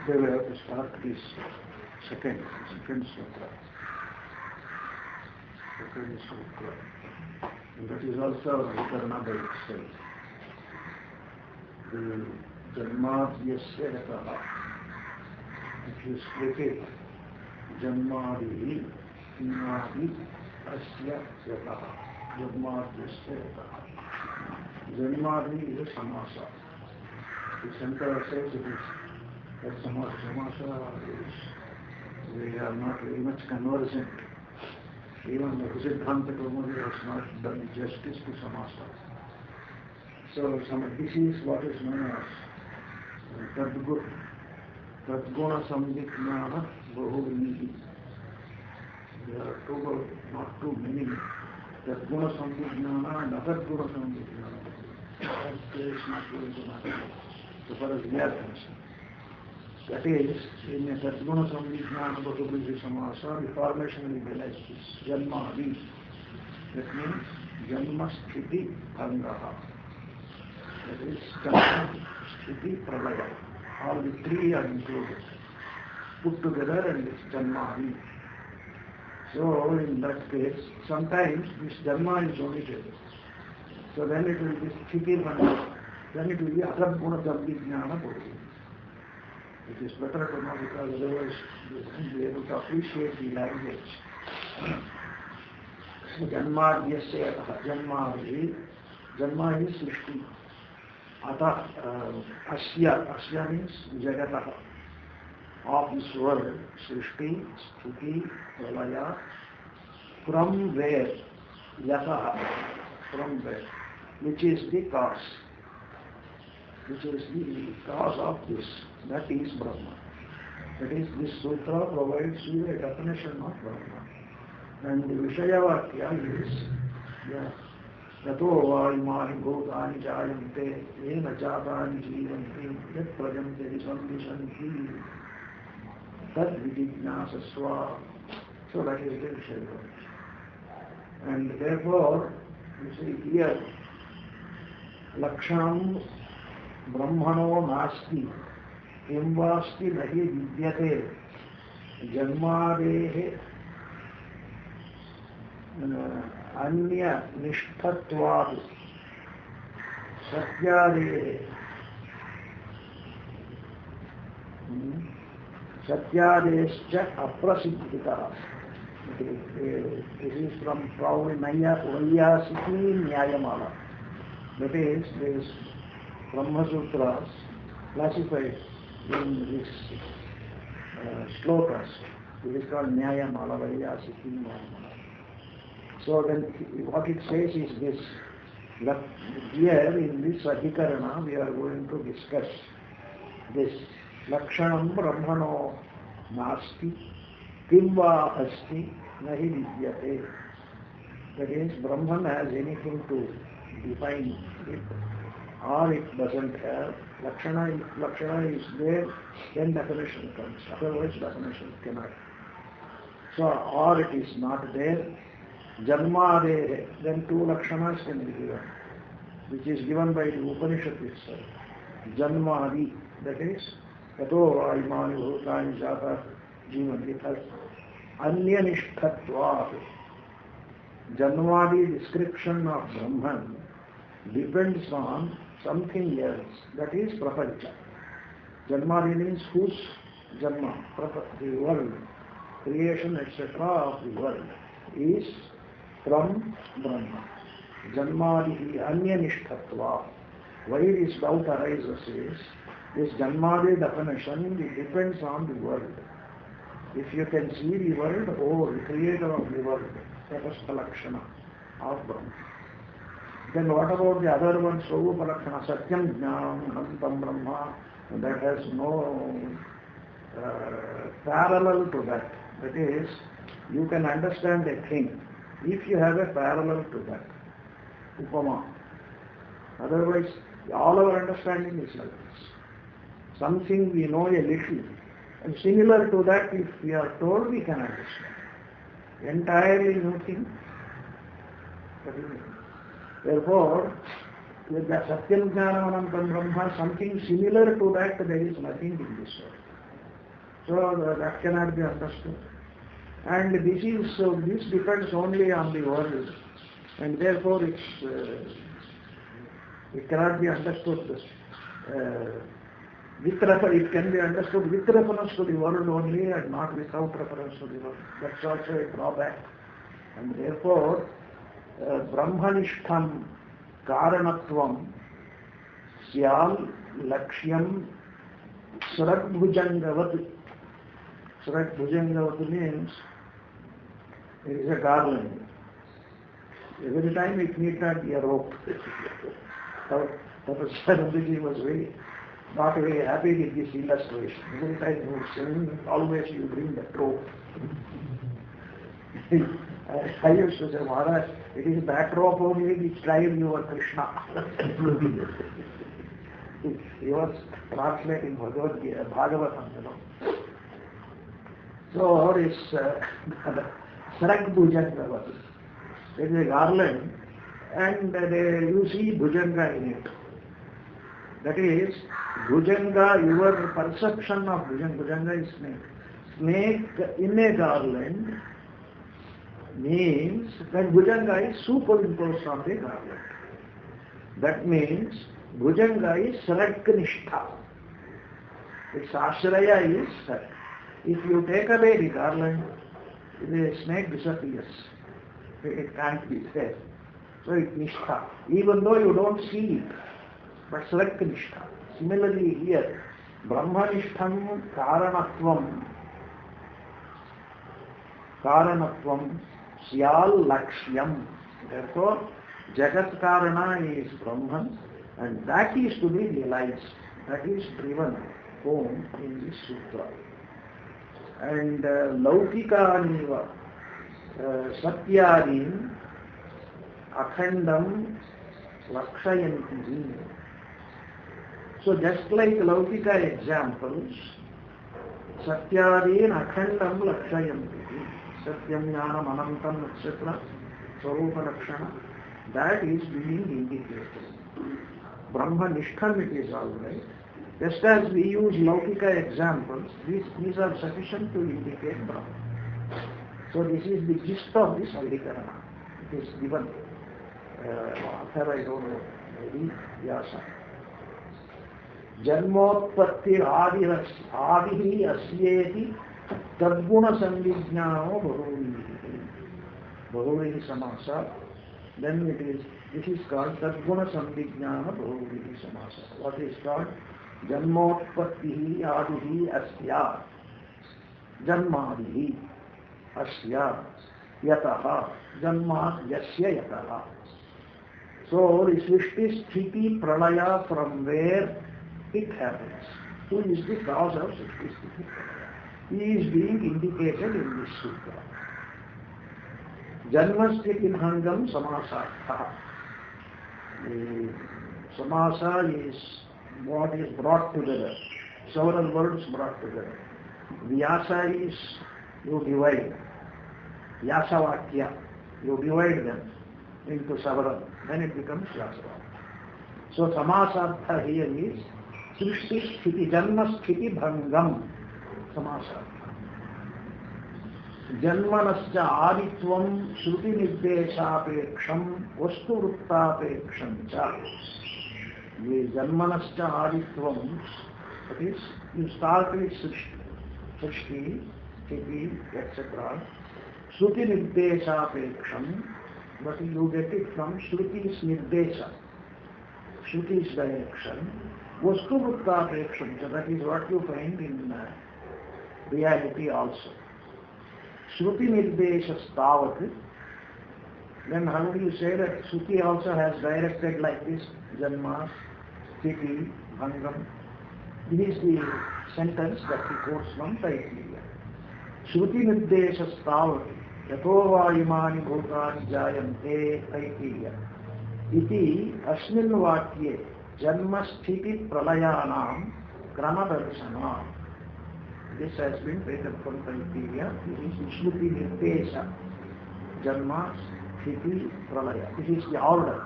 Today we have to start this second sutra. Second sutra. And that is also Vikarana by itself. The Janmadhyasya Yataha. If you split it, Janmadi, Inadi, Asya Yataha. Janmadhyasya Yataha. Janmadi is a samasa. The center says it is that samasa is, we are not very much conversant. Even the Siddhanta Kaumudi has not done justice to samasa. So this is what is known as Tadguna Samjitnana Bahuvinihi. There are two, not too many. Tadguna Samjitnana and Atadguna Samjitnana. That is not going to matter. So far as we are concerned. That is, in a Tadguna Samjitnana Bahuvinihi Samasa, the formation will be like this. Janmadi. That means Janma Sthiti Angaha. That is Janma Sthiti Pralaya. All the three are included. Put together and it's Janmadi. So in that case, sometimes this Janma is omitted. So then it will be Sthiti Pralaya. Then it will be Atadguna Samjitnana Bahuvinihi. It is better to know because otherwise you won't be able to appreciate the language. Janmadhyasya Yataha. Janmadi. Janma is Srishti. Ata Asya means Jagataha. Of this world, Srishti, Sthiti, Pralaya. From where? Yataha. From where? Which is the cause. Which is the cause of this. That is Brahma. That is, this sutra provides you a definition of Brahma. And the Vishayavakya is, Yato va imani bhutani jayante, yena jatani jivanti, yat prajante sambhishanti, tad vidijnasasva. So that is the Vishayavakya. And therefore, you see here, Lakshanam Brahmano nasti, Imvasti nahi vidyate, Janmadehe Anya Nishthatvad Satyade Satyadescha Aprasiddhita. This is from probably Vaiyasiki Nyayamala. That is, there is Brahma Sutras classified in this slokas. It is called Nyayamala, Vaiyasiki Nyayamala. So then what it says is this, that here in this Adhikarana we are going to discuss this Lakshanam Brahmano Nasti Kimva Asti Nahi Vidyate. That is, Brahman has anything to define it or it doesn't have. Lakshana is there, then definition comes. Otherwise definition cannot. So, or it is not there. Janmade, then two Lakshanas can be given, which is given by the Upanishad itself. Janmadi, that is, Yato va imani bhutani jata jivanti, it has Anyanishtatvat. Janmadi description of Brahman depends on something else, that is Prapancha. Janmadi means whose Janma, the world, creation, etc. of the world is from Brahma. Janmadi Anyanishtatva. Why this doubt arises is, this Janmadi definition, it depends on the world. If you can see the world, oh, the creator of the world, that is the Lakshana of Brahma. Then what about the other one, Swarupa Lakshana, Satyam Jnanam, Anantam Brahma, that has no parallel to that. That is, you can understand a thing if you have a parallel to that. Upama. Otherwise, all our understanding is like this. Something we know a little, and similar to that, if we are told, we can understand. Entirely new thing. Therefore, with the Satyam Jnanam Anantam Brahma, something similar to that, there is nothing in this world. So that cannot be understood. And this depends only on the world, and therefore it cannot be understood it can be understood with reference to the world only and not without reference to the world. That's also a drawback. And therefore, Brahmanishtham Karanatvam Syal Lakshyam Sragbhujangavat. Sragbhujangavat means it is a garland. Every time it need not be a rope. Tapasya was not very happy with this illustration. Every time you sing, always you bring the rope. I used to say, Maharaj, it is that rope only which drives your Krishna. He was translating Bhagavatam, you know. So this Sarak Bhujanga, there is a garland, and you see Bhujanga in it. That is, Bhujanga, your perception of Bhujanga is snake. Snake in a garland means that Bhujanga is superimposed on the garland. That means Bhujanga is Saraknishtha. Its Ashraya is Sarak. If you take away the garland, the snake disappears. It can't be there. So it's Nishtha. Even though you don't see it, but Saraknishtha. Similarly here, Brahmanishtham Karanatvam Syal Lakshyam. Therefore, Jagat Karana is Brahman, and that is to be realized. That is driven home in this sutra. And Laukikaniva Satyadin Akhandam Lakshayanti. So just like Laukika examples, Satyadin Akhandam Lakshayanti, Satyam Jnanam Anantam etc. Sarupa Lakshana, that is being indicated. Brahma Nishtham it is alright. Just as we use Laukika examples, these are sufficient to indicate Brahma. So this is the gist of this Adhikarana. It is given. Author I don't know, maybe Vyasa. Janmotpatti adihi asyeti tadguna sandijnano bahuvrihi samasa. Then this is called tadguna sandijnana bahuvrihi samasa. What is called? Janmotpatti adihi asya. Janmadihi asya yataha. Janma yasya yataha. So the Srishti Sthiti Pralaya, from where it happens. Who is the cause of Srishti Sthiti Pralaya? He is being indicated in this sutra. Janmasthiti Bhangam Samasartha. The Samasa is what is brought together. Several words brought together. Vyasa is you divide. Vyasavakya. You divide them into several. Then it becomes Vyasavakya. So Samasartha here is Srishti Sthiti Janma Sthiti Bhangam Samasartha. Janmanascha Aditvam Shruti Nirdeshapeksham Vastu Vruttapeksham Cha. The Janmanascha Aditvam, that is, you start with Srishti, Sthiti, etc. Shruti Nirdeshapeksham, but you get it from Shruti's Nirdesha, Shruti's direction. Vastu Vruttapeksham, so that is what you find in reality also. Shruti Nirdesha Stavat, then how do you say that Shruti also has directed like this, Janma, Sthiti, Bhangam? This is the sentence that he quotes from Taittiriya. Shruti Nirdesha Stavat, Yatova imani bhutani jayante Taittiriya. Iti asmin vakye Janma Sthiti Pralayanam Kramadarshana. This has been taken from Taittiriya. This is Shruti Nirdesha. Janma Sthiti Pralaya. This is the order.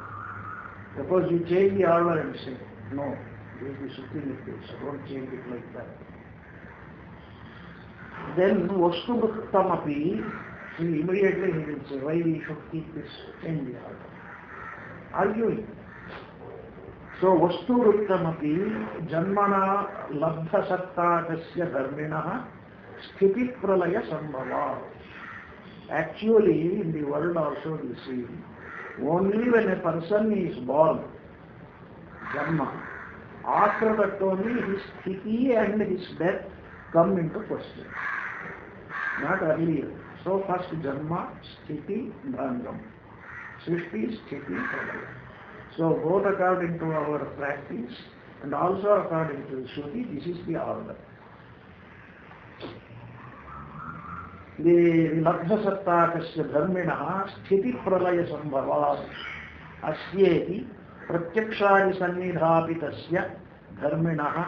Suppose you change the order and say, no, this is the Shruti Nirdesha. Don't change it like that. then Vastuvruttamapi, immediately he will say, why we should keep this in the order? Arguing. So Vastuvruttamapi Janmana Labdha Sattakasya Dharminaha Sthiti Pralaya Sambhava. Actually, in the world also we see, only when a person is born, Janma, after that only his sthiti and his death come into question. Not earlier. So first Janma, Sthiti, Bhangam. Srishti, Sthiti, Pralaya. So both according to our practice and also according to Shruti, this is the order. The Labdha-sattakasya dharminaha sthiti pralaya sambhava asyeti pratyakshadi sannidhapitasya dharminaha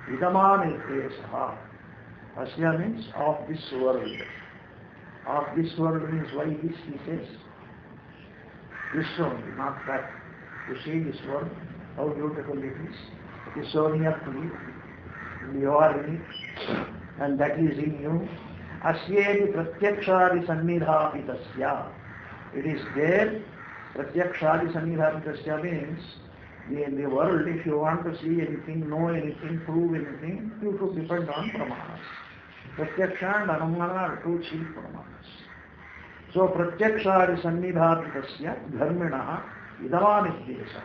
idamanirdeshaha. Asya means of this world. Of this world means why this he says? This only, not that. You see this world, how beautiful it is. It is so near to you. You are in it, and that is in you. Asyeti pratyakshadi sannidhapitasya. It is there. Pratyakshadi sannidhapitasya means in the world, if you want to see anything, know anything, prove anything, you should depend on pramanas. Pratyaksha and Anumana are two chief pramanas. So pratyakshadi sannidhapitasya dharminaha idamanirdesha.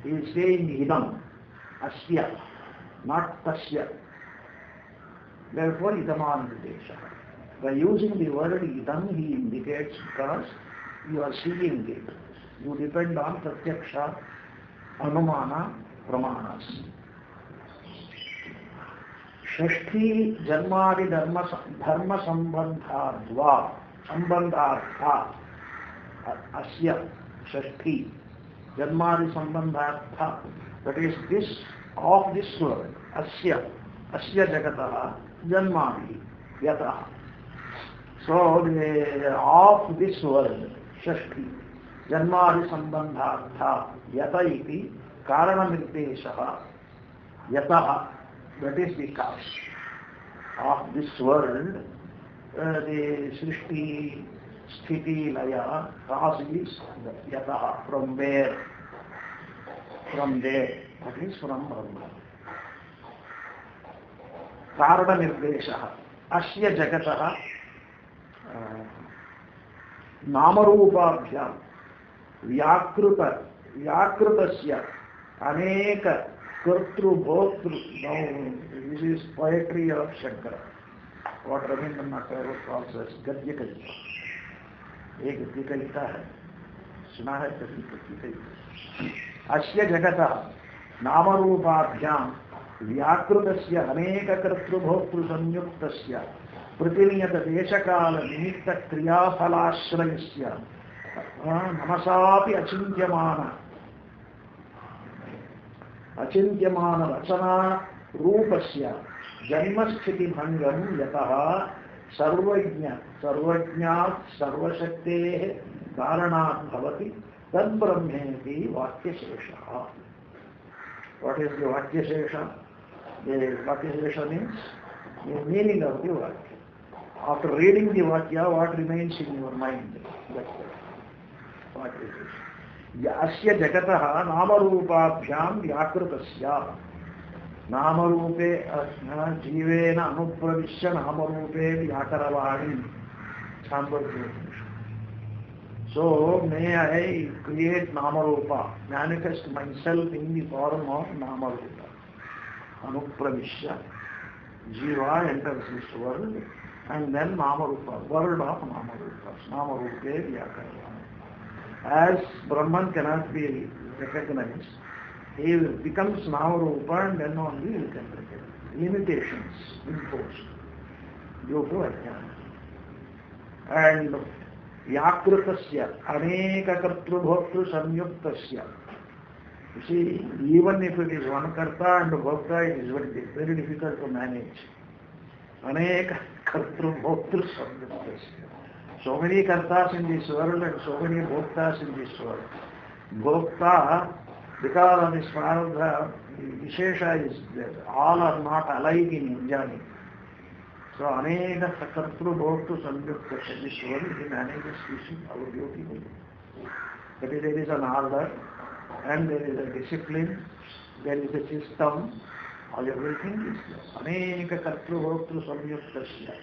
He is saying idam, asya, not tasya. Therefore idamanirdesha. By using the word idam, he indicates because you are seeing it. You depend on pratyaksha, anumana, pramanas. Shashti janmadi dharma sambandhartha asya shashti janmadi sambandhartha, that is this of this world, asya jagataha janmadi yataha. So the of this world, shashti janmadi sambandhartha yata iti karanamirdeshaha yataha, that is the cause of this world. The srishti, sthiti, laya, cause is yataha, from where? From there, that is from Brahma. Karanamirdeshaha asya jagataha namarupabhyam vyakrutasya aneka kartru bhotru. Now this is poetry of Shankara, what Rabindranath Tagore calls as Gadya Kalita. एक गद्य कविता है, सुना है कभी गद्य कविता. अस्य जगतः नामरूपाभ्याम व्याकृतस्य अनेक कर्तृभोक्तृ संयुक्तस्य प्रतिनियत देशकाल निमित्त क्रियाफलाश्रयस्य नमसापि अचिन्त्यमान रचना रूपस्य जन्मस्थिति भंगम यतः सर्वज्ञात् सर्वशक्तेः कारणात् भवति तद्ब्रह्मेति वाक्यशेषः. What is the vakyashesha? The vakyashesha means the meaning of the vakya. After reading the vakya, what remains in your mind? That's the vakyashesha. Asya jagatah namarupabhyam vyakrutasya. Namarupe jivena anupravishya namarupe vyakaravani. So may I create namarupa, manifest myself in the form of namarupa. Anupravishya, jiva enters this world, and then namarupa, world of namarupas, namarupe vyakaravani. As Brahman cannot be recognized, he becomes namarupa, and then only you can recognize. Limitations imposed due to ajnana. And Yakrutasya, Aneka Kartrubhoktru Samyuktasya. You see, even if it is one Karta and Bhokta, it is very difficult to manage. Aneka Kartrubhoktru Samyuktasya. So many Kartas in this world and so many Bhoktas in this world. Bhokta, because of this Prarabdha, Vishesha is there. All are not alike in enjoying. So aneka sakartru bhoktu samyukta. This world he manages fishing our beautifully. But there is an order and there is a discipline, there is a system, all everything is there. Aneka kartru bhoktu samyuktasya.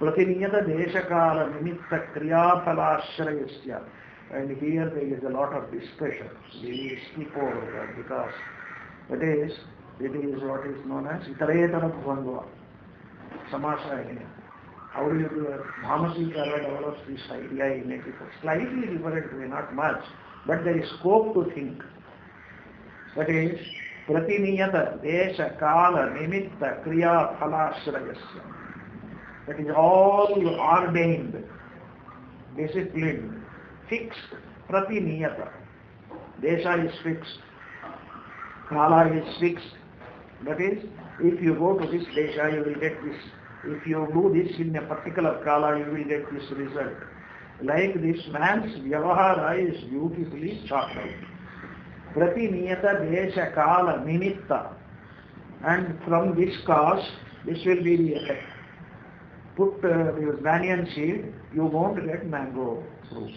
Pratiniyata deshakala nimitta kriyapalashrayasya. And here there is a lot of discussion. We will skip over that because it is what is known as itaretana bhuvandva. Samasaya. How do you do it? Bhamasikara develops this idea in it. Slightly different way, not much, but there is scope to think. That is, pratiniyata desha kala nimitta kriya phalashrayasya. That is all ordained, disciplined, fixed. Pratiniyata. Desha is fixed. Kala is fixed. That is, if you go to this desha, you will get this. If you do this in a particular kala, you will get this result. Like this man's vyavahara is beautifully chalked out. Pratiniyata desha kala nimitta. And from this cause, this will be the effect. Put your banyan seed, you won't get mango fruit.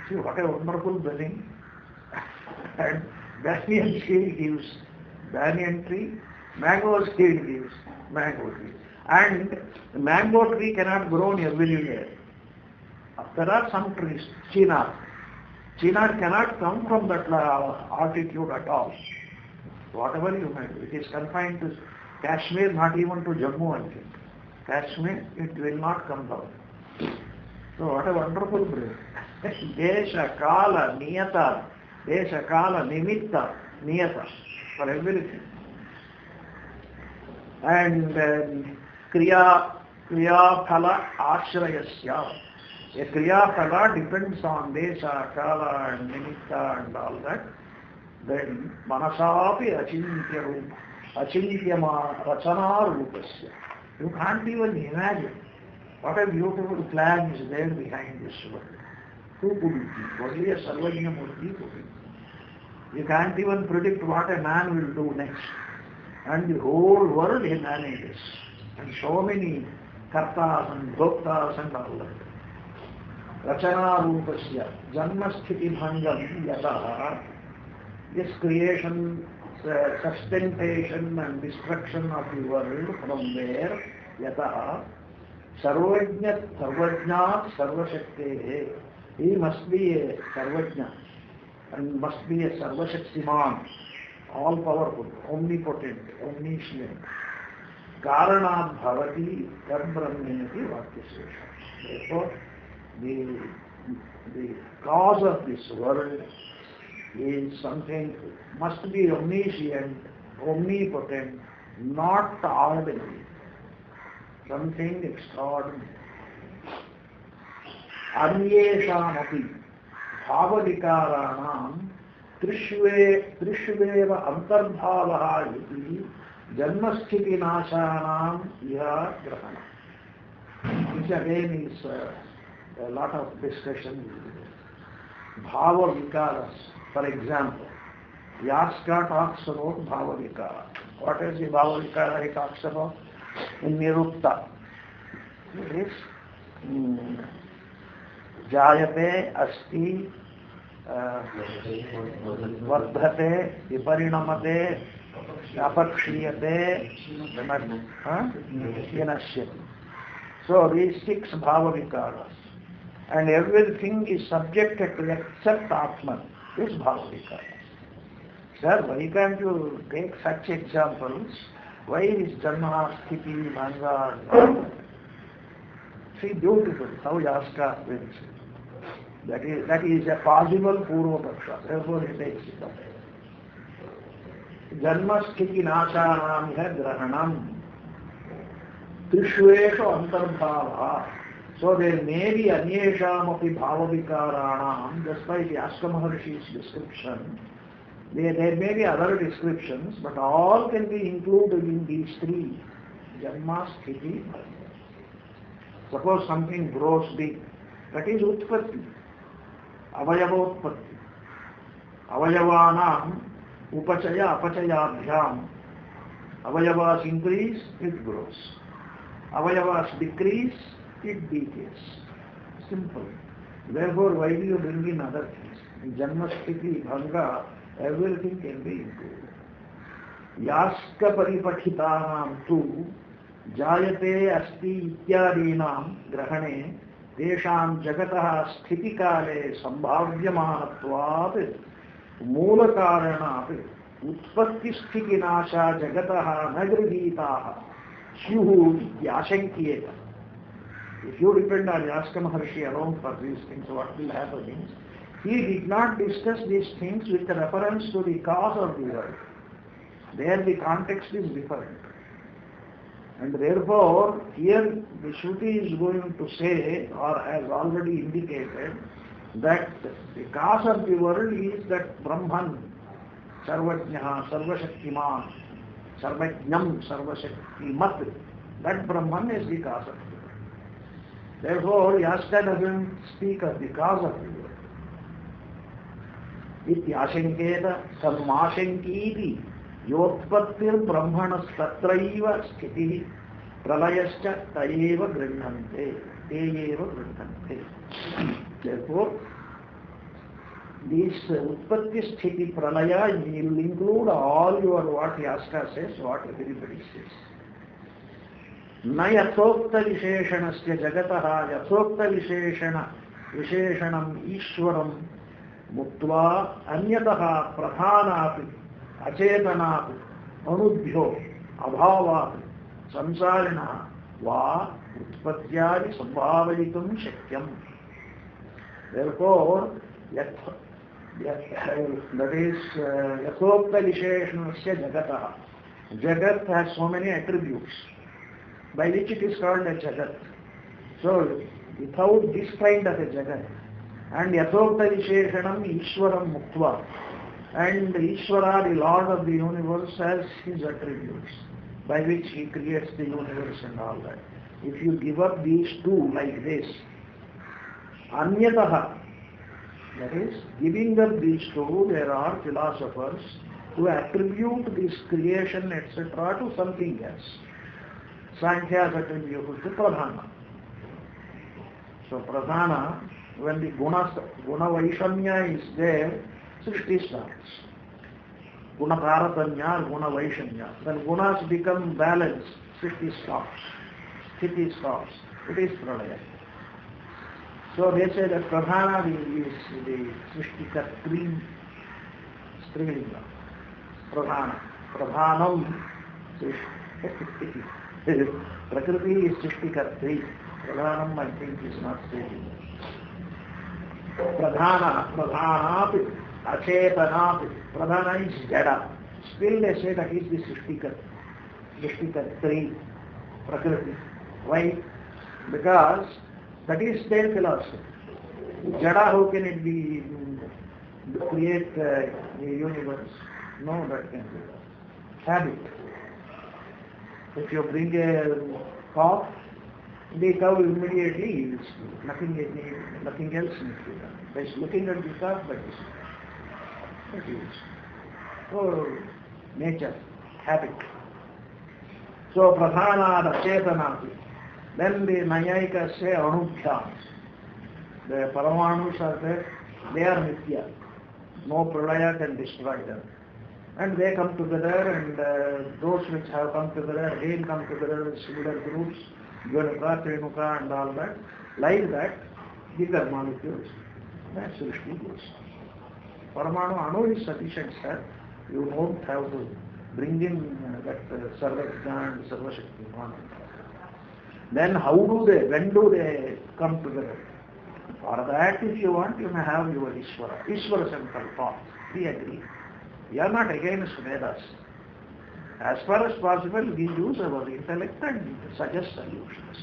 See what a wonderful blessing. And banyan seed gives banyan tree, mango seed gives mango tree. And the mango tree cannot grow everywhere. There are some trees, chinar. Chinar cannot come from that altitude at all. Whatever you may do, it is confined to Kashmir, not even to Jammu, I think. Kashmir, it will not come down. So what a wonderful breath. Desha, Kala, Niyata, Desha, Kala, Nimitta, Niyata, for everything. And Kriya Phala Ashrayasya. A Kriya Phala depends on Desha, Kala and Nimitta and all that. Then Manasapi Achintyama Rachana Rupasya. You can't even imagine what a beautiful plan is there behind this world. Who could it be? Only a Sarvajna Murti could it. You can't even predict what a man will do next. And the whole world he manages. And so many kartas and bhoktas and all that. Rachana Rupasya, Janmasthiti Bhangam Yata. This creation, sustentation and destruction of the world from there, Yata, Sarvajnat, Sarvajnat, Sarvashakte. He must be a Sarvajna and must be a Sarvashaktiman, all powerful, omnipotent, omniscient. Karanat Bhavati Brahmanati Vakyasesha. Therefore, the cause of this world is something, must be omniscient, omnipotent, not ordinary, something extraordinary. Anyeshamapi bhavavicaranam trishveva antarbhavaha iti janmasthiti nashanam iha grahana. Which again is a lot of discussion. Bhava vikaras. For example, Yaska talks about Bhava Vikara. What is the Bhava Vikara he talks about? In Nirupta. It is Jayate, Asti, Vardhate, Viparinamate, Apakshiyate, Vinashyati. So these 6 Bhava Vikaras. And everything is subjected to except Atman. This Bhava Vikara. Sir, why can't you take such examples? Why is Janma, Sthiti, Bhanga? See, beautiful how Yaska wins. That is a possible Purva Paksha. Therefore he takes it up. Janma, Sthiti, Nashanam iha Grahanam. Trishveshu Antarbhava. So there may be Anyesham api Bhava Vikaranam, just like Yaska Maharishi's description. There may be other descriptions, but all can be included in these 3. Janma, Sthiti, Bhava. Suppose something grows big, that is Utpatti, Avayava Utpatti. Avayavanam Upachaya Apachayabhyam. Avayavas increase, it grows. avayavas decrease, it decays. Simple. Therefore, why do you bring in other things? In Janma Sthiti, Bhanga, everything can be improved. Yaska paripathitanam tu jayate asti ityadinam grahane tesham jagatah sthiti kale sambhavyamanatvat मूल कारणात् उत्पत्ति स्थिति नाशा जगतः न गृहीताः स्युः इत्याशंक्येत. If you depend on Yaska Maharshi alone for these things, what will happen is, he did not discuss these things with reference to the cause of the world. There the context is different. And therefore, here the Shruti is going to say, or has already indicated, that the cause of the world is that Brahman, Sarvajnaha, Sarvashaktiman, Sarvajnam, Sarvashaktimat, that Brahman is the cause of the world. Therefore, Yaska doesn't speak of the cause of the world. Ityashanketa sammashankiti yotpattir brahmanastatraiva sthiti pralayascha tayeva grinhante teyeva grinhante. Therefore, this Utpatti Sthiti Pralaya will include all your what Yaska says, what everybody says. Na yathokta visheshanasya jagataha yathokta visheshanam ishwaram muktva anyataha pradhanapi achetanapi anubhyo abhavat samsarina va utpatyadi sambhavayitum shakyam. Therefore, that is Yathokta Visheshanasya Jagataha. Jagat has so many attributes by which it is called a Jagat. So, without this kind of a Jagat, and Yathokta Visheshanam Ishwaram Muktva, and Ishvara, the Lord of the universe, has his attributes by which he creates the universe and all that. If you give up these two like this, Anyataha, that is, giving up these two, there are philosophers who attribute this creation, etc., to something else. Sankhya's attribute to Pradhana. So Pradhana, when the Guna Vaishamya is there, Srishti starts. Guna Taratanya, Guna Vaishamya. When Gunas become balanced, Srishti stops. Sthiti stops. It is Pralaya. So they say that Pradhana is the Srishtikatri Strilinga. Pradhana. Pradhanam Prakriti is Srishtikatri. Pradhanam, I think, is not Strilinga. Pradhana, Pradhanapi, Achetanapi. Pradhana is Jada. Still they say that is the Srishtikatri Prakriti. Why? Because that is their philosophy. Jada, how can it be create a universe? No, that can be. Habit. If you bring a cow, the cow immediately yields. Nothing else needs to be done. By looking at the cow, but it is. So, nature, habit. So, Pradhana, Chetanati. Then the Nayayikas say Anubhyam. The Paramanus are there, they are Nitya. No Pralaya can destroy them. And they come together, and those which have come together again come together with similar groups, Gwanuka, Trenuka and all that. Like that, bigger molecules, that's Srishti goes. Paramanu Anu is sufficient, sir. You don't have to bring in that Sarvajna and Sarvashaktiman. Then when do they come together? For that, if you want, you may have your Ishvara. Ishvara Sankalpa. We agree. We are not against Vedas. As far as possible, we use our intellect and suggest solutions.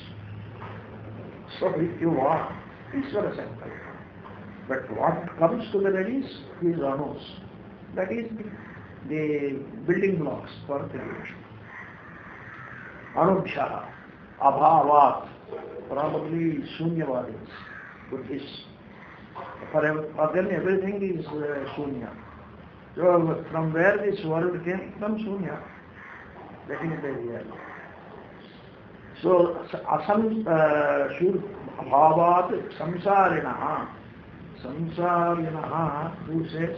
So if you want, Ishvara Sankalpa. But what comes together is Anus. That is the building blocks for creation. Anubhyaha. Abhavat, probably Shunyavadis, Buddhists. For them everything is Shunya. So from where this world came? From Shunya. That is the reality. So, Bhavat Samsarinaha. Samsarinaha, who says?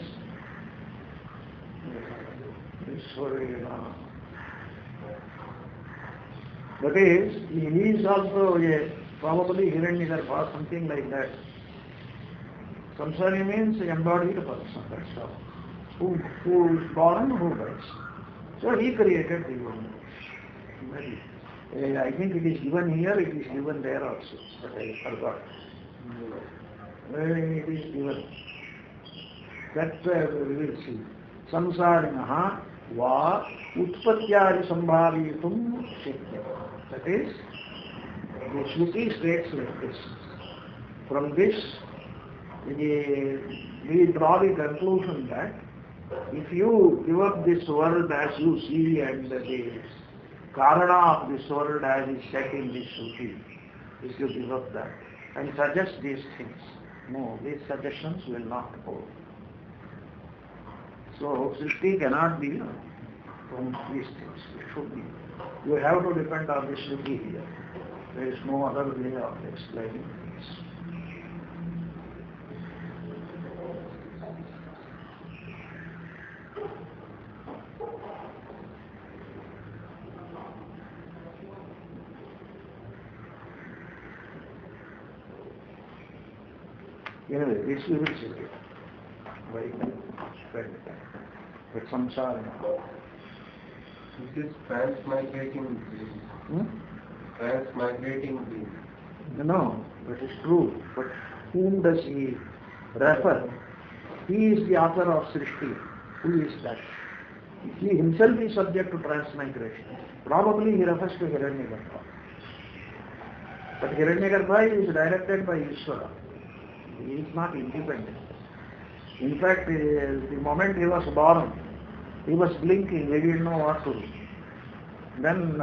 That is, he is also probably Hiranyagarbha, something like that. Samsari means embodied person, that's all. Who is born, who dies. So he created the universe. I think it is given here, it is given there also, but I forgot. Where it is given. That's where we will see. Samsarinaha va utpatyari sambhavitum shakya. That is, the Shruti states like this. From this, we draw the conclusion that if you give up this world as you see and the karana of this world as is set in this Shruti, if you give up that and suggest these things, no, these suggestions will not hold. So, Srishti cannot be from these things. It should be. You have to depend on the Shruti here. There is no other way of explaining this. Anyway, this we will see it. Very good. With samsara. It is transmigrating being. Transmigrating being. No, that is true. But whom does he refer? He is the author of Srishti. Who is that? He himself is subject to transmigration. Probably he refers to Hiranyagarbha. But Hiranyagarbha is directed by Ishvara. He is not independent. In fact, the moment he was born, he was blinking, he didn't know what to do. Then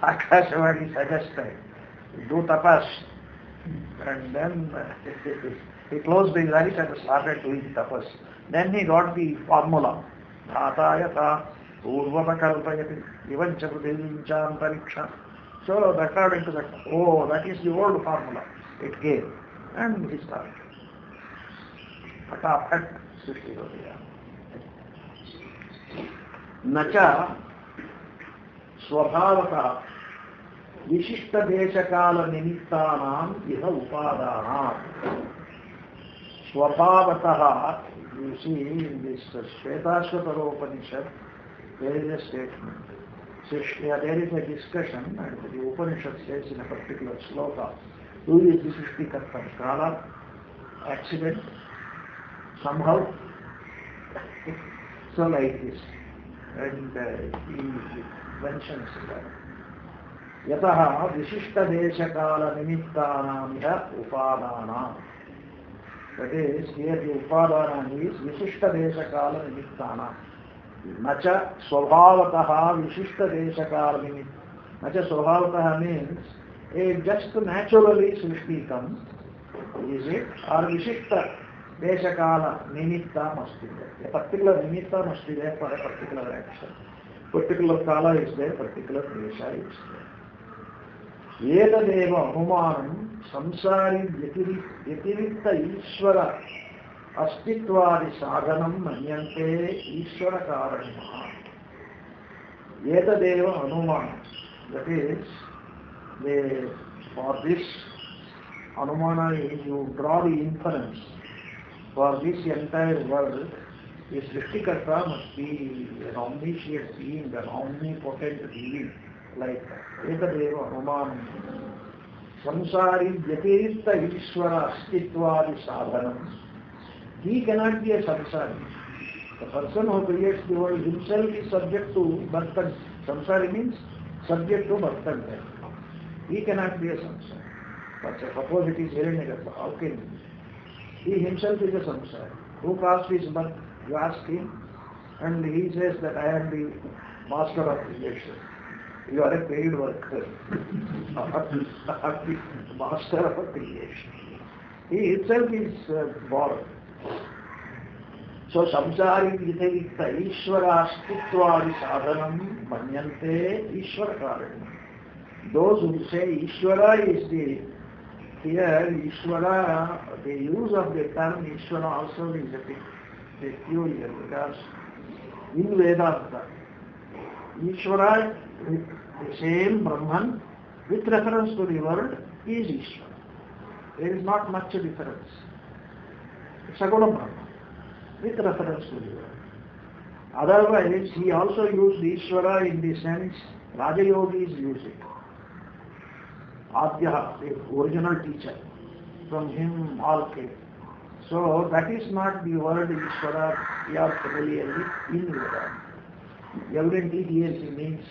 Akashvani suggested, do tapas. And then he closed his eyes and started doing tapas. Then he got the formula. Atayata urvata kalpayati ivancha pradevimcha antariksha. So according to that, oh, that is the old formula it gave. And he started. फटाफट सृष्टि हो गया नचा स्वभावतः विशिष्ट देश काल निमित्तानां यह उपादानात् स्वभावतः you see in this Shvetashvatara there is a statement. There is a discussion and the Upanishad says in a particular sloka, who is the Srishtikarta? Kala, accident, somehow, so like this. And he mentions that. Yataha vishishta deshakala nimittanaamya upadana. That is, here the upadana is vishishta deshakala nimittana. Nacha swabhavataha vishishta deshakala nimittana. Nacha swabhavataha means, just naturally Srishti comes, is it? Or vishishta Deshakala nimitta must be there. A particular nimitta must be there for a particular action. Particular kala is there, particular desha is there. Yetadeva anumanam samsari yatirikta ishvara astitvadi sadhanam manyante ishvara karanamaha. Yetadeva anumanam. That is, for this anumana you draw the inference. For this entire world, a Srishtikarta must be an omniscient being, an omnipotent being, like Ekadeva Anumanam. Samsari Yatirita Ishvara Astitvadi Sadhanam. He cannot be a samsari. The person who creates the world himself is subject to birth and samsari means subject to birth and death. He cannot be a samsari. But suppose it is Hiranyagarbha, how can he? He himself is a samsara. Who caused his birth? You ask him, and he says that I am the master of creation. You are a paid worker. The master of creation. He himself is born. So samsari vitekta Ishvara Astitvadi Sadhanam Manyante Ishvara Karana. Those who say Ishvara is the, here Ishvara, the use of the term Ishvara also is a bit peculiar because in Vedanta, Ishvara, the same Brahman, with reference to the word, is Ishvara. There is not much difference. It's a Guna Brahman, with reference to the word. Otherwise, he also used Ishvara in the sense Raja Yogis use it. Adhya, the original teacher, from him all came. So that is not the word Ishvara we are familiar with in Vedanta. Evidently here he means,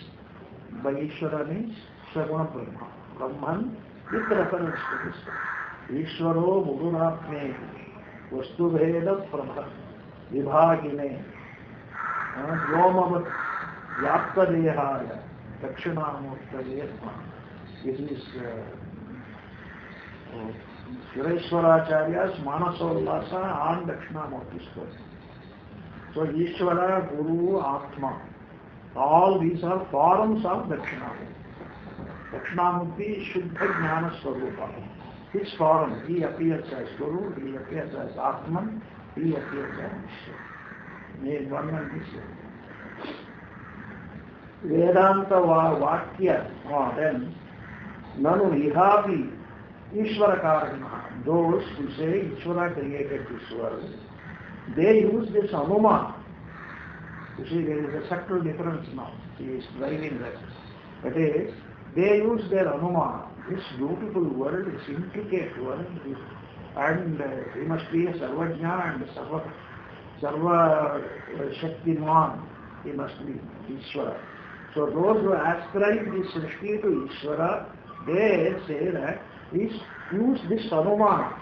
by Ishvara means Saguna Brahma, Brahman with reference to this. Ishvaro Mudurapne Vastubheda Prabha Vibhagine Yomavat Yapta Dehaya Dakshinamurta Yetma. This is Sureshwaracharya's Manasollasa on Dakshinamurti story. So Ishvara, Guru, Atma, all these are forms of Dakshinamurti. Dakshinamurti is Shuddha Jnana Swarupa. His form, he appears as Guru, he appears as Atman, he appears as Ishvara. May one and this. Vedanta Vakya, then, Nanu Ihavi Ishvara Karana, those who say Ishvara created this world, they use this Anuma. You see, there is a subtle difference now. He is driving that. That is, they use their Anuma, this beautiful world, this intricate world, and he must be a Sarvajna and Sarva Shaktiman, he must be Ishvara. So those who ascribe this Srishti to Ishvara, they say that use this Anumana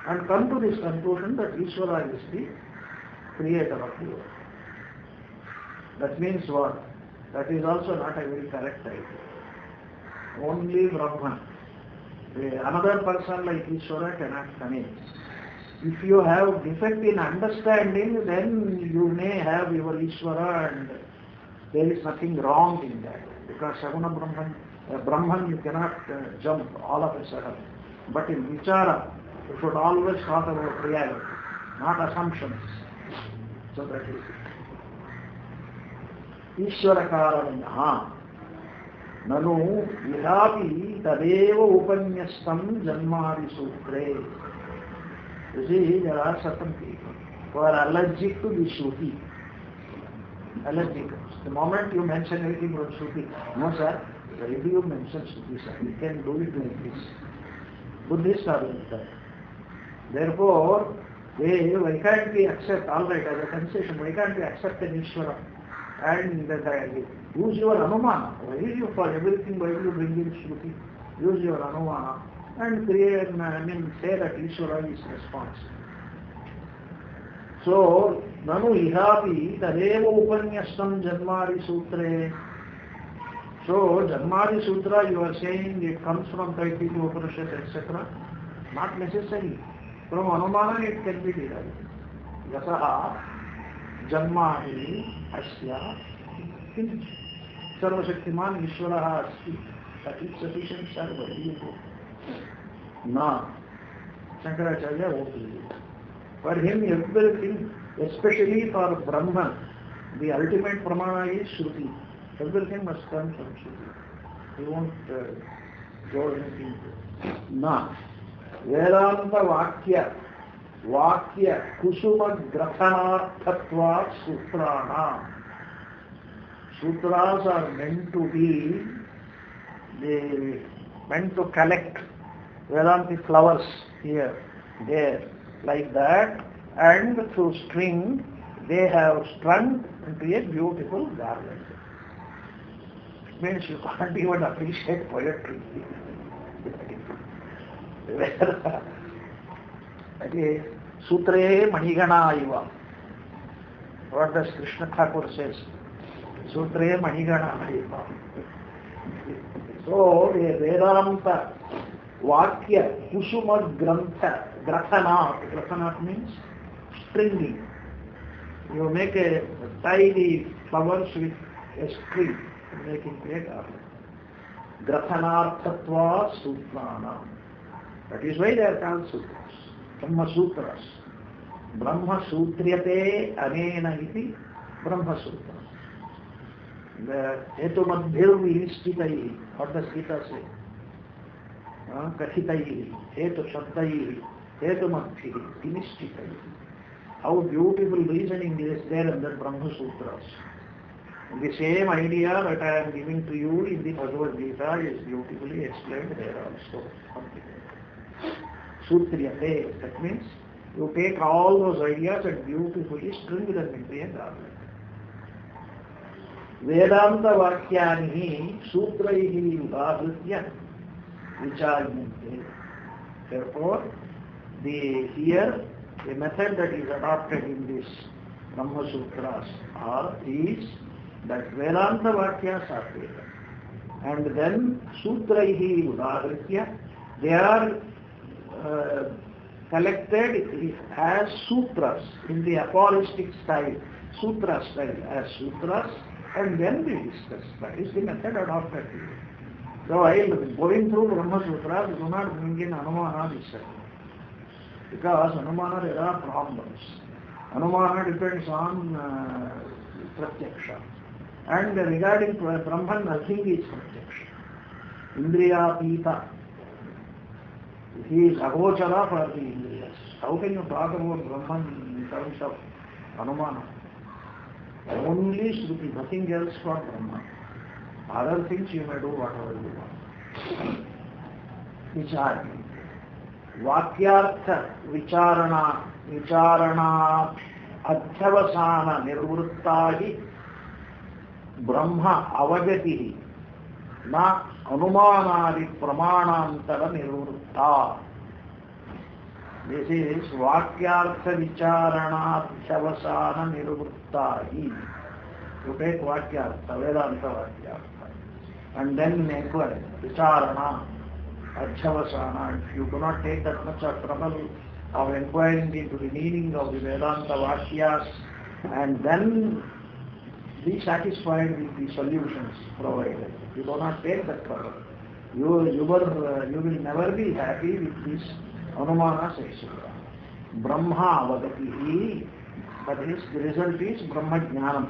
and come to this conclusion that Ishvara is the creator of the world. That means what? That is also not a very correct idea. Only Brahman. Another person like Ishvara cannot come in. If you have defect in understanding, then you may have your Ishvara and there is nothing wrong in that. Because Saguna Brahman you cannot jump all of a sudden. But in Vichara, you should always talk about reality, not assumptions. So that is it. Ishvara Karanyaha Nanu Vihapi Tadeva Upanyastam Janmari Sutre. You see, there are certain people who are allergic to the Shruti. Allergic. The moment you mention anything about Shruti, no sir, why do you mention Shruti, sir? You can do it like this. Buddhists are like that. Therefore, why can't we accept, all right, as a concession, why can't we accept an Ishvara? And use your Anumana. Why you for everything, why do you bring in Shruti? Use your Anumana and create, say that Ishvara is responsible. So, Nanu Ihapi Tadeva Upanyastam Janmari Sutre. So, Janmari Sutra, you are saying it comes from Taititiya Upanishad, etc. Not necessary. From Anumana it can be derived. Yasaha Janmari Asya Sarvashaktiman Ishvaraha Asti. That is sufficient, sir. Where do you go? No. Shankaracharya won't believe it. For him, everything, especially for Brahman, the ultimate pramana is Shruti. Everything must come from Shruti. He won't go anything. Na. Vedanta Vakya Kusuma Grafana Sutrana. Sutras are meant to be, meant to collect Vedantic flowers here, there, like that, and through string they have strung into a beautiful garland. It means you can't even appreciate poetry. Okay. Sutre Manigana Iva. What does Krishna Thakur says? Sutre Manigana Iva. So, the Vedanta Vakya Kusuma Grantha, Grathanat means stringing. You make tie the flowers with a string, making a garland. Grathanarthatva Sutranam. That is why they are called sutras. Brahma Sutras. Brahma Sutriyate Anena iti Brahma Sutra. The Hetumadhir Vinishchitai. What does Gita say? Kathitai, Hetu Shabdai, Hetumadhir Vinishchitai. How beautiful reasoning is there in the Brahma Sutras. The same idea that I am giving to you in the Bhagavad Gita is beautifully explained there also. Sutriyate, that means you take all those ideas and beautifully string them into a garland. Vedanta Vakyani Sutraihi Udahritya Vichayante. Therefore, here the method that is adopted in this Brahma Sutras is that Vedanta Vakyas are taken. And then Sutraihi Udahritya, they are collected as sutras in the aphoristic style, sutra style as sutras, and then we discuss. That is the method adopted here. So while going through Brahma Sutras, do not bring in Anumana discussion. Because Anumana there are problems. Anumana depends on Pratyaksha. And regarding Brahman, nothing is Pratyaksha. Indriya Pita. He is Agochara for the Indriyas. How can you talk about Brahman in terms of Anumana? Only Shruti, nothing else for Brahman. Other things you may do whatever you want. Vichar. Vakyartha Vicharana Adhyavasana Nirvruttahi Brahma Avagatihi Na Anumanadi Pramanantara Nirvrutta. This is Vakyartha Vicharana Adhyavasana Nirvruttahi. You take Vakyartha, Vedanta Vakyartha, and then inquire, Vicharana, Adhyavasana. If you do not take that much of trouble of inquiring into the meaning of the Vedanta Vakyas, and then be satisfied with the solutions provided. You do not take that trouble. You will never be happy with this Anumana Sesura. Brahma Avagatihi, that is, the result is Brahma Jnanam.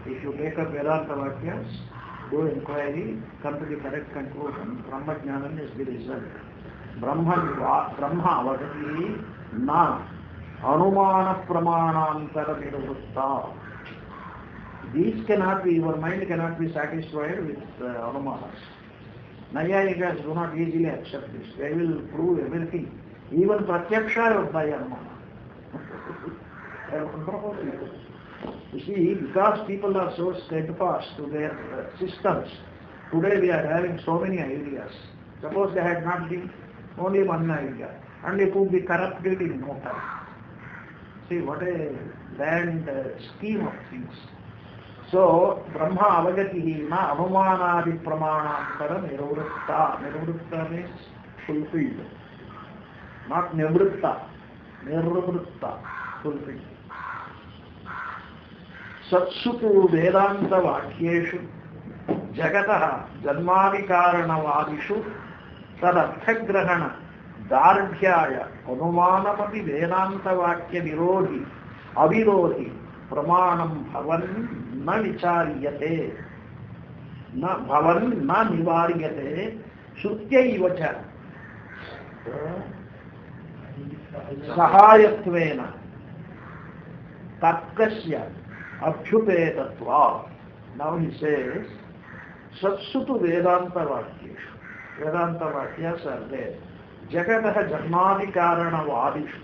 If you take up Vedanta Vakyas, do inquiry, come to the correct conclusion. Brahma Jnanam is the result. Brahma Avagatihi Na Anumana Pramanantara Nirvrutta. These cannot be, your mind cannot be satisfied with Anumanas. Nayayikas do not easily accept this. They will prove everything. Even Pratyaksha by Anumana. You see, because people are so steadfast to their systems, today we are having so many ideas. Suppose they had not been only one idea, and it would be corrupted in no time. See, what a grand scheme of things. So, Brahma Avagatihi Na Anumanadi Pramanantara Nirvrutta. Nirvrutta means fulfilled. Not Nivritta. Nirvrutta. Fulfilled. Satsutu Vedanta Vakyeshu Jagataha Janmadikarana Tadarthagrahana Dardhyaya Anumanamati Vedanta Vakya Virodhi Avirodhi Pramanam Bhavan Na Vicharyate Na Bhavan Na Nivaryate Shutyaivacha Sahayatvena Tatkasya Abhyupetatva. Now he says, Satsutu Vedanta Vakyeshu. Vedanta Vakyas are there. Jagataha Janmadikarana Vadishu.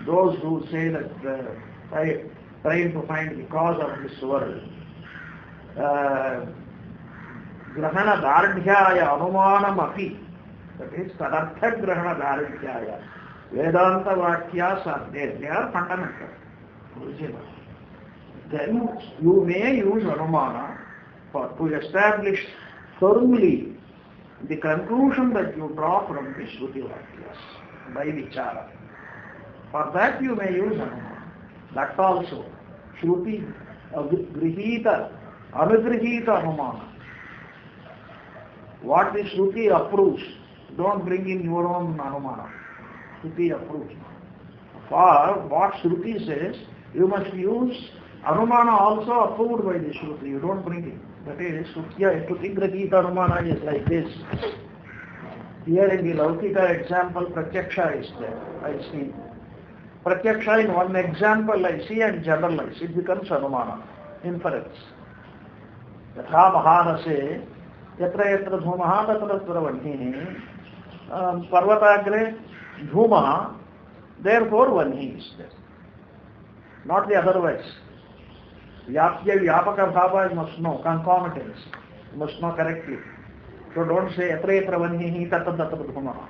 Those who say that trying to find the cause of this world. Grahana Dardhyaya Anumanam Api. That is Tadartha Grahana Dardhyaya. Vedanta Vakyas are there. They are fundamental. Original. Then you may use Anumana to establish firmly the conclusion that you draw from the Shruti Vakyas by Vichara. For that you may use Anumana. That also. Shruti, grihita, anugrihita anumana. What the Shruti approves, don't bring in your own anumana. Shruti approves. For what Shruti says, you must use anumana also approved by the Shruti. You don't bring it. That is, Shruti grihita anumana is like this. Here in the Laukika example, Pratyaksha is there. I see. Pratyaksha in one example I see and generalize. It becomes Anumana, inference. Yatha Mahanase, Yatra Yatra Dhumaha Tatra Travanihi, Parvatagre Dhumaha, therefore Vanihi is there. Not the otherwise. Vyapya Vyapaka Bhava you must know, concomitance. You must know correctly. So don't say Yatra Yatra Vanihi Tatra Tatra Dhumaha.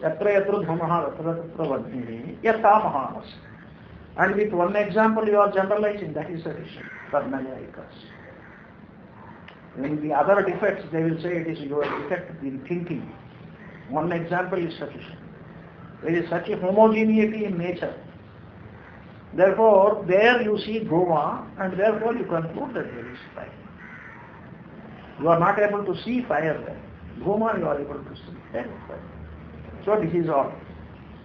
Yatra yatra dhamaha tatra tatra vadhini yatha mahanas. And with one example you are generalizing, that is sufficient for Nayayikas. In the other defects, they will say it is your defect in thinking. One example is sufficient. There is such a homogeneity in nature. Therefore, there you see Dhuma, and therefore you conclude that there is fire. You are not able to see fire there. Dhuma you are able to see. There is fire. So this is all.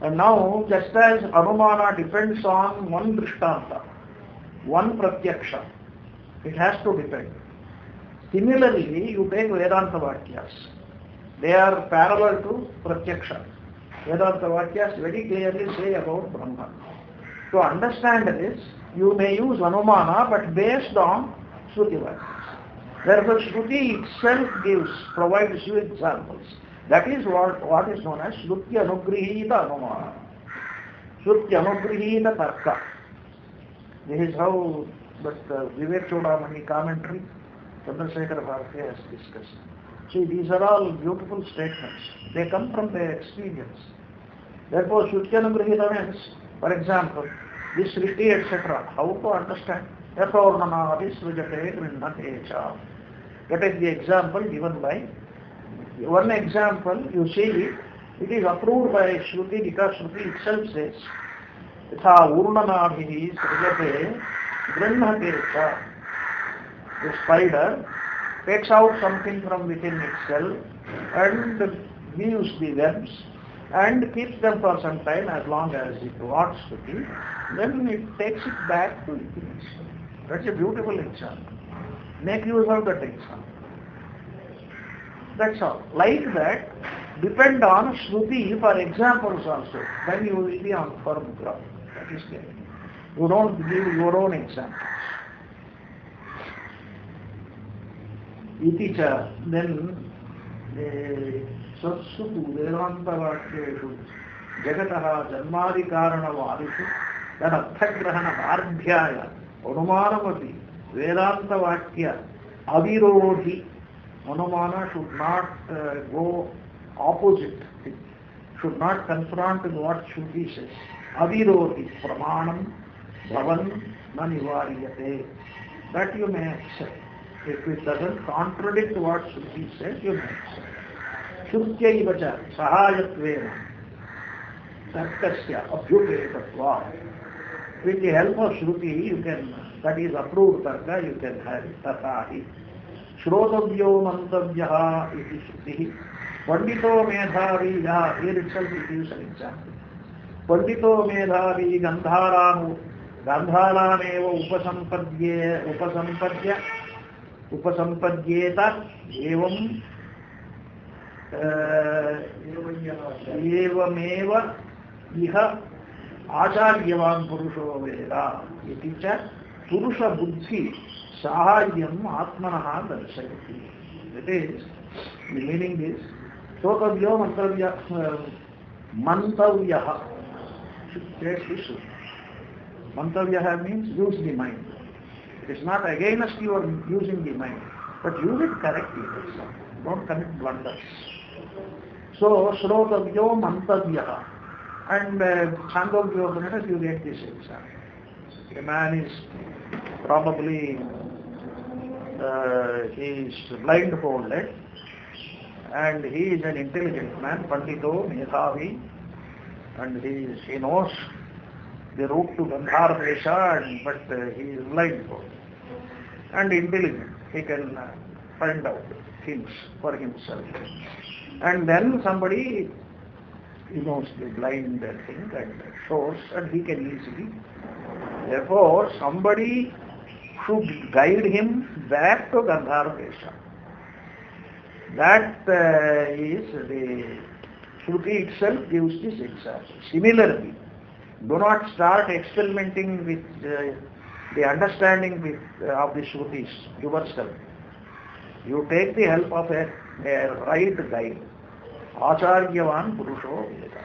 And now, just as Anumana depends on one Drishtanta, one Pratyaksha, it has to depend. Similarly, you take Vedanta Vakyas. They are parallel to Pratyaksha. Vedanta Vakyas very clearly say about Brahman. To understand this, you may use Anumana, but based on Shruti Vakyas. Therefore, Shruti itself provides you examples. That is what is known as Shruti Anugrihita Anumana. Shruti Anugrihita Tarka. This is how Vivek Chodamani commentary, Chandrasekhar Bharati has discussed. See, these are all beautiful statements. They come from their experience. Therefore, Shruti Anugrihita means, for example, this Srishti, etc. How to understand? Yathornana Visrujate Grindhate Cha. That is the example given by. One example, you see, it is approved by Shruti because Shruti itself says, Yatha Urnanabhihi Srijate Grindhate Cha. The spider takes out something from within itself and weaves the webs and keeps them for some time as long as it wants to be. Then it takes it back to within itself. That's a beautiful example. Make use of that example. That's all. Like that, depend on Shruti for examples also. Then you will be on firm ground. That is clear. You don't give your own examples. Iticha, then Satsutu Vedanta Vakyeshu Jagataha Janmadi Karana Vadishu then Arthagrahana Ardhyaya Anumanamati Vedanta Vakya Avirodhi. Anumana should not go opposite, should not confront what Shruti says. Avirodhi, Pramanam, Bhavan, Nanivariyate. That you may accept. If it doesn't contradict what Shruti says, you may accept. Shrutyaivacha, Sahayatvena, Tarkasya, Abhyupetatva. With the help of Shruti, you can, that is approved Tarka, you can have it. Tatahi. Shrotavyo mantavyaha iti Shruti. Pandito medhavi, here itself it gives an example. Pandito medhavi gandharaneva upasampadhyeta evam evameva iha acharyavan purusho veda iti cha purusha buddhi saharyam atmanaha darshayati. That is, the meaning is Sotavyo mantavyaha. Mantavyaha means use the mind. It is not against you are using the mind, but use it correctly. Don't commit blunders. So, Shrotavyo mantavyaha. And Chandogya, you get this example. A man is probably he is blindfolded and he is an intelligent man, Pandito, Medhavi, and he knows the route to Gandhara, but he is blind and intelligent. He can find out things for himself. And then somebody knows the blind thing and shows, and he can easily. Therefore, somebody should guide him back to Gandhara. That is the Shruti itself gives this example. Similarly, do not start experimenting with the understanding of the Shrutis yourself. You take the help of a right guide. Acharyavan Purusho Veda.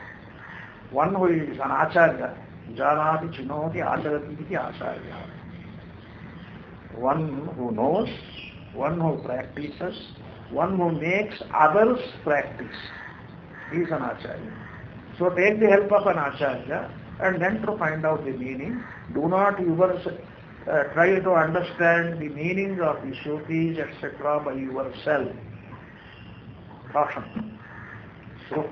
One who is an Acharya. Janati Chinoti Acharati iti Acharya. One who knows, one who practices, one who makes others practice. He is an Acharya. So take the help of an Acharya and then to find out the meaning. Do not try to understand the meaning of the Shrutis, etc. by yourself. Caution. So